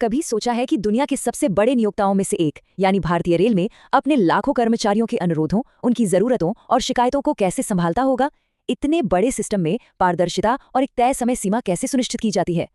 कभी सोचा है कि दुनिया के सबसे बड़े नियोक्ताओं में से एक यानी भारतीय रेल में अपने लाखों कर्मचारियों के अनुरोधों, उनकी जरूरतों और शिकायतों को कैसे संभालता होगा? इतने बड़े सिस्टम में पारदर्शिता और एक तय समय सीमा कैसे सुनिश्चित की जाती है?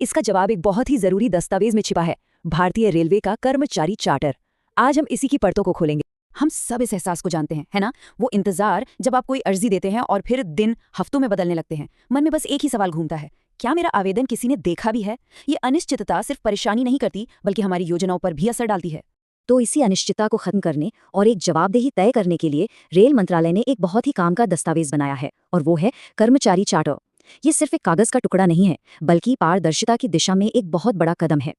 इसका जवाब एक बहुत ही जरूरी दस्तावेज में छिपा है, भारतीय रेलवे का कर्मचारी चार्टर। आज हम इसी की परतों को खोलेंगे। हम सब इस एहसास को जानते हैं, है ना? वो इंतजार जब आप कोई अर्जी देते हैं और फिर दिन हफ्तों में बदलने लगते हैं। मन में बस एक ही सवाल घूमता है, क्या मेरा आवेदन किसी ने देखा भी है? ये अनिश्चितता सिर्फ परेशानी नहीं करती बल्कि हमारी योजनाओं पर भी असर डालती है। तो इसी अनिश्चितता को खत्म करने और एक जवाबदेही तय करने के लिए रेल मंत्रालय ने एक बहुत ही काम का दस्तावेज बनाया है, और वो है कर्मचारी चार्टर। ये सिर्फ एक कागज का टुकड़ा नहीं है, बल्कि पारदर्शिता की दिशा में एक बहुत बड़ा कदम है।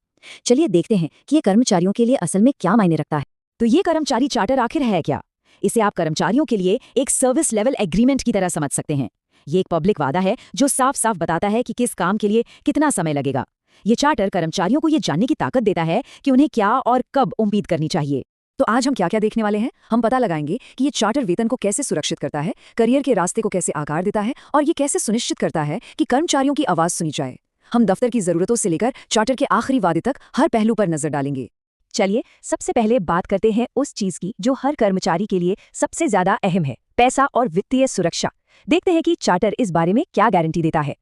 चलिए देखते हैं कि ये कर्मचारियों के लिए असल में क्या मायने रखता है। तो ये कर्मचारी चार्टर आखिर है क्या? इसे आप कर्मचारियों के लिए एक सर्विस लेवल एग्रीमेंट की तरह समझ सकते हैं। ये एक पब्लिक वादा है जो साफ साफ बताता है कि किस काम के लिए कितना समय लगेगा। ये चार्टर कर्मचारियों को ये जानने की ताकत देता है कि उन्हें क्या और कब उम्मीद करनी चाहिए। तो आज हम क्या क्या देखने वाले हैं? हम पता लगाएंगे कि ये चार्टर वेतन को कैसे सुरक्षित करता है, करियर के रास्ते को कैसे आकार देता है, और ये कैसे सुनिश्चित करता है कि कर्मचारियों की आवाज सुनी जाए। हम दफ्तर की जरूरतों से लेकर चार्टर के आखिरी वादे तक हर पहलू पर नजर डालेंगे। चलिए सबसे पहले बात करते हैं उस चीज की जो हर कर्मचारी के लिए सबसे ज्यादा अहम है, पैसा और वित्तीय सुरक्षा। देखते हैं कि चार्टर इस बारे में क्या गारंटी देता है।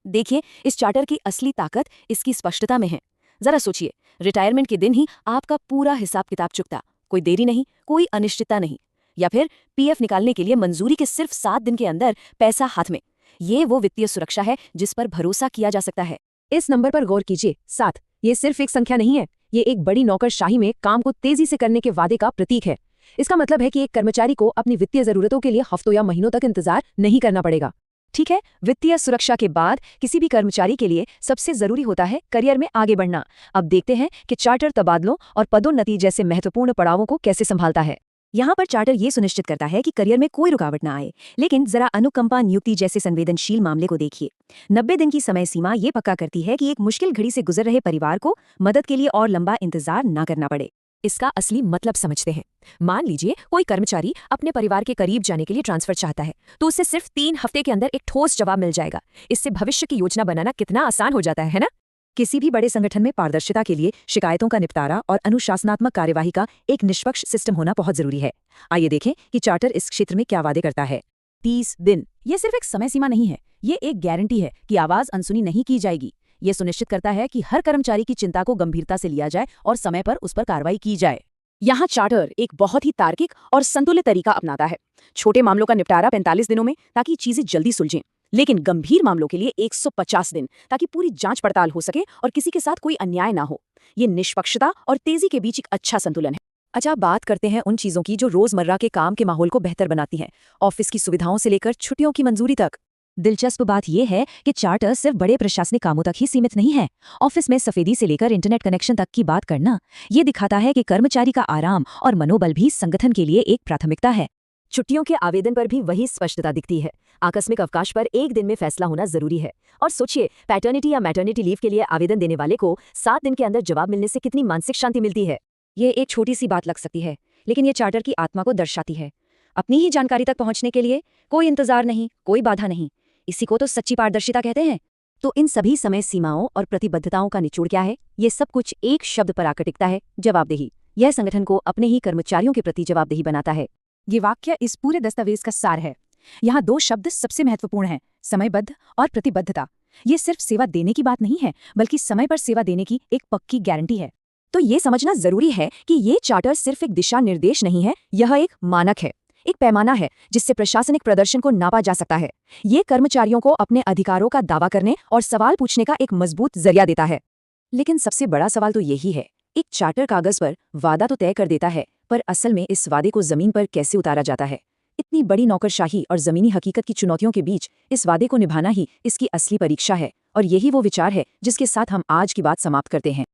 देखिए, इस चार्टर की असली ताकत इसकी स्पष्टता में है। जरा सोचिए, रिटायरमेंट के दिन ही आपका पूरा हिसाब किताब चुकता, कोई देरी नहीं, कोई अनिश्चितता नहीं। या फिर पीएफ निकालने के लिए मंजूरी के सिर्फ 7 दिन के अंदर पैसा हाथ में। ये वो वित्तीय सुरक्षा है जिस पर भरोसा किया जा सकता है। इस नंबर पर गौर कीजिए, 7। ये सिर्फ एक संख्या नहीं है, ये एक बड़ी नौकरशाही में काम को तेजी से करने के वादे का प्रतीक है। इसका मतलब है कि एक कर्मचारी को अपनी वित्तीय जरूरतों के लिए हफ्तों या महीनों तक इंतजार नहीं करना पड़ेगा। ठीक है, वित्तीय सुरक्षा के बाद किसी भी कर्मचारी के लिए सबसे जरूरी होता है करियर में आगे बढ़ना। अब देखते हैं कि चार्टर तबादलों और पदोन्नति जैसे महत्वपूर्ण पड़ावों को कैसे संभालता है। यहाँ पर चार्टर ये सुनिश्चित करता है कि करियर में कोई रुकावट ना आए। लेकिन जरा अनुकंपा नियुक्ति जैसे संवेदनशील मामले को देखिए। 90 दिन की समय सीमा ये पक्का करती है कि एक मुश्किल घड़ी से गुजर रहे परिवार को मदद के लिए और लंबा इंतजार ना करना पड़े। इसका असली मतलब समझते हैं। मान लीजिए कोई कर्मचारी अपने परिवार के करीब जाने के लिए ट्रांसफर चाहता है, तो उसे सिर्फ 3 हफ्ते के अंदर एक ठोस जवाब मिल जाएगा। इससे भविष्य की योजना बनाना कितना आसान हो जाता है ना? किसी भी बड़े संगठन में पारदर्शिता के लिए शिकायतों का निपटारा और अनुशासनात्मक कार्यवाही का एक निष्पक्ष सिस्टम होना बहुत जरूरी है। आइए देखें कि चार्टर इस क्षेत्र में क्या वादे करता है। 30 दिन। ये सिर्फ एक समय सीमा नहीं है, ये एक गारंटी है कि आवाज अनसुनी नहीं की जाएगी। ये सुनिश्चित करता है कि हर कर्मचारी की चिंता को गंभीरता से लिया जाए और समय पर उस पर कार्रवाई की जाए। यहाँ चार्टर एक बहुत ही तार्किक और संतुलित तरीका अपनाता है। छोटे मामलों का निपटारा 45 दिनों में ताकि चीजें जल्दी सुलझें, लेकिन गंभीर मामलों के लिए 150 दिन ताकि पूरी जांच पड़ताल हो सके और किसी के साथ कोई अन्याय ना हो। ये निष्पक्षता और तेजी के बीच एक अच्छा संतुलन है। अच्छा, बात करते हैं उन चीजों की जो रोजमर्रा के काम के माहौल को बेहतर बनाती हैं, ऑफिस की सुविधाओं से लेकर छुट्टियों की मंजूरी तक। दिलचस्प बात यह है कि चार्टर सिर्फ बड़े प्रशासनिक कामों तक ही सीमित नहीं है। ऑफिस में सफेदी से लेकर इंटरनेट कनेक्शन तक की बात करना ये दिखाता है कि कर्मचारी का आराम और मनोबल भी संगठन के लिए एक प्राथमिकता है। छुट्टियों के आवेदन पर भी वही स्पष्टता दिखती है। आकस्मिक अवकाश पर 1 दिन में फैसला होना जरूरी है। और सोचिए, पैटर्निटी या मैटर्निटी लीव के लिए आवेदन देने वाले को 7 दिन के अंदर जवाब मिलने से कितनी मानसिक शांति मिलती है। ये एक छोटी सी बात लग सकती है, लेकिन ये चार्टर की आत्मा को दर्शाती है। अपनी ही जानकारी तक पहुंचने के लिए कोई इंतजार नहीं, कोई बाधा नहीं। इसी को तो सच्ची पारदर्शिता कहते हैं। तो इन सभी समय सीमाओं और प्रतिबद्धताओं का निचोड़ क्या है? ये सब कुछ एक शब्द पर आकर टिकता है, जवाबदेही। यह संगठन को अपने ही कर्मचारियों के प्रति जवाबदेही बनाता है। ये वाक्य इस पूरे दस्तावेज का सार है। यहाँ 2 शब्द सबसे महत्वपूर्ण हैं, समयबद्ध और प्रतिबद्धता। ये सिर्फ सेवा देने की बात नहीं है, बल्कि समय पर सेवा देने की एक पक्की गारंटी है। तो ये समझना जरूरी है कि ये चार्टर सिर्फ एक दिशा निर्देश नहीं है, यह एक मानक है, एक पैमाना है जिससे प्रशासनिक प्रदर्शन को नापा जा सकता है। ये कर्मचारियों को अपने अधिकारों का दावा करने और सवाल पूछने का एक मजबूत जरिया देता है। लेकिन सबसे बड़ा सवाल तो यही है, एक चार्टर कागज पर वादा तो तय कर देता है, पर असल में इस वादे को जमीन पर कैसे उतारा जाता है? इतनी बड़ी नौकरशाही और जमीनी हकीकत की चुनौतियों के बीच इस वादे को निभाना ही इसकी असली परीक्षा है। और यही वो विचार है जिसके साथ हम आज की बात समाप्त करते हैं।